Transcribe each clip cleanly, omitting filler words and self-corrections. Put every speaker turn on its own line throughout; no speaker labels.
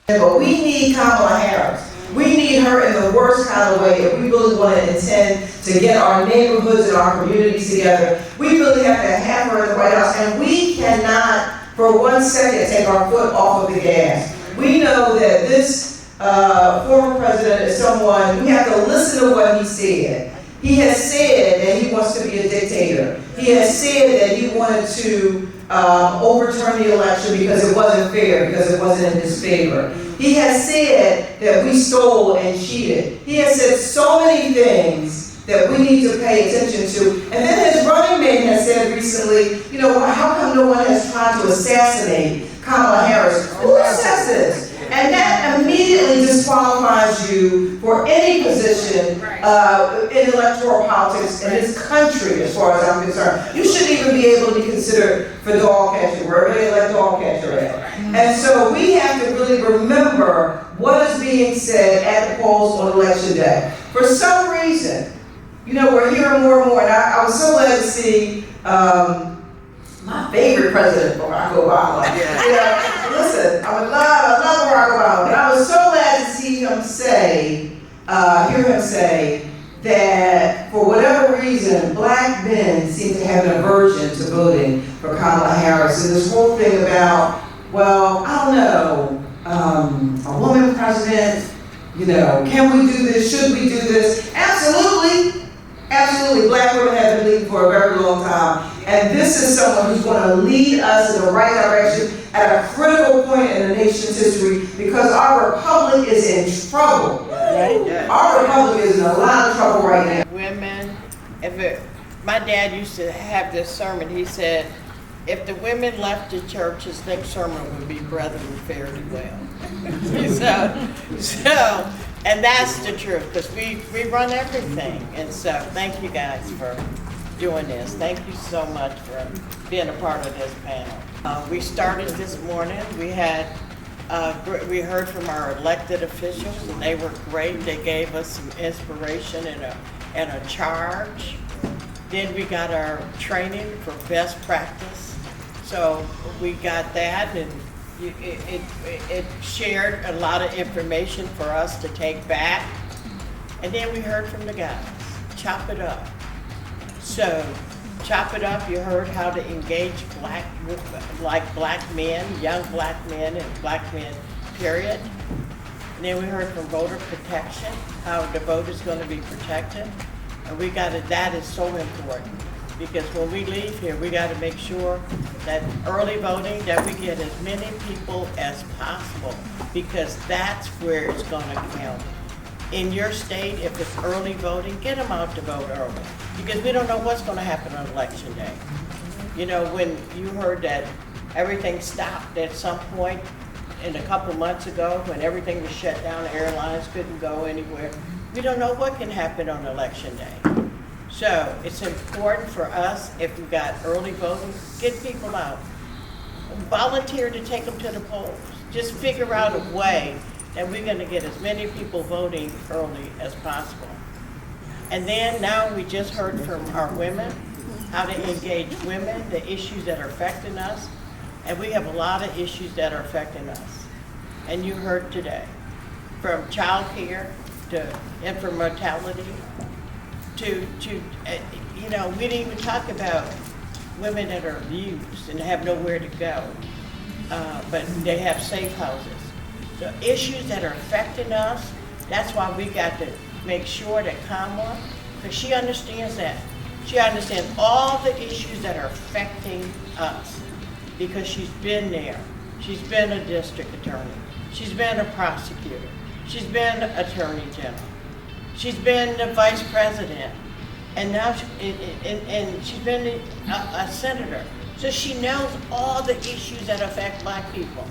But we need Kamala Harris. We need her in the worst kind of way if we really want to intend to get our neighborhoods and our communities together. We really have to have her in the White House, and we cannot for 1 second take our foot off of the gas. We know that this former president is someone, we have to listen to what he said. He has said that he wants to be a dictator. He has said that he wanted to overturn the election because it wasn't fair, because it wasn't in his favor. He has said that we stole and cheated. He has said so many things that we need to pay attention to. And then his running mate has said recently, you know, how come no one has tried to assassinate Kamala Harris? Who says this? And that immediately disqualifies you for any position in electoral politics in this country, as far as I'm concerned. You shouldn't even be able to be considered for dog catcher, wherever they let dog catcher at. And so we have to really remember what is being said at the polls on election day. For some reason, you know, we're hearing more and more, and I was so glad to see my favorite president, Barack Obama. Yeah, listen, I love Barack Obama, but I was so glad to see him hear him say that for whatever reason, black men seem to have an aversion to voting for Kamala Harris. And this whole thing about, well, I don't know, a woman president, you know, can we do this? Should we do this? Absolutely. Absolutely. Black women have been leading for a very long time. And this is someone who's going to lead us in the right direction at a critical point in the nation's history, because our republic is in trouble. Right? Our republic is in a lot of trouble right now.
Women, my dad used to have this sermon. He said, if the women left the church, his next sermon would be Brethren, fare thee well. so, and that's the truth, because we run everything. And so thank you guys for doing this. Thank you so much for being a part of this panel. We started this morning. We heard from our elected officials, and they were great. They gave us some inspiration and a charge. Then we got our training for best practice. So we got that, and it shared a lot of information for us to take back. And then we heard from the guys. Chop it up. So, chop it up, you heard how to engage black men, young black men, and black men, period. And then we heard from voter protection, how the vote is going to be protected. And that is so important, because when we leave here, we got to make sure that early voting, that we get as many people as possible, because that's where it's going to count. In your state, if it's early voting, get them out to vote early, because we don't know what's going to happen on election day. You know, when you heard that everything stopped at some point in a couple months ago, when everything was shut down, airlines couldn't go anywhere, we don't know what can happen on election day. So it's important for us, if we got early voting, get people out. Volunteer to take them to the polls. Just figure out a way that we're going to get as many people voting early as possible. And then now we just heard from our women, how to engage women, the issues that are affecting us. And we have a lot of issues that are affecting us. And you heard today, from child care to infant mortality, to you know, we didn't even talk about women that are abused and have nowhere to go, but they have safe houses. The issues that are affecting us, that's why we got to make sure that Kamala, because she understands that. She understands all the issues that are affecting us, because she's been there. She's been a district attorney. She's been a prosecutor. She's been attorney general. She's been the vice president. And now she's been a senator. So she knows all the issues that affect black people.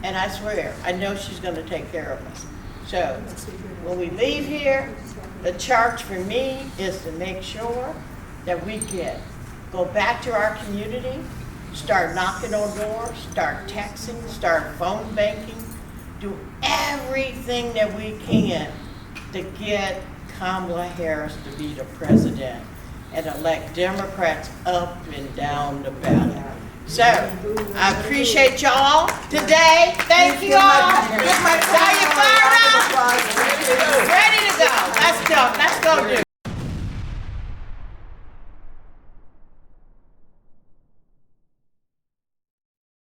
And I swear, I know she's going to take care of us. So when we leave here, the charge for me is to make sure that we go back to our community, start knocking on doors, start texting, start phone banking, do everything that we can to get Kamala Harris to be the president and elect Democrats up and down the ballot. So, I appreciate y'all today. Thank you all. Are you fired up? Ready to go. Let's go. Let's go do it.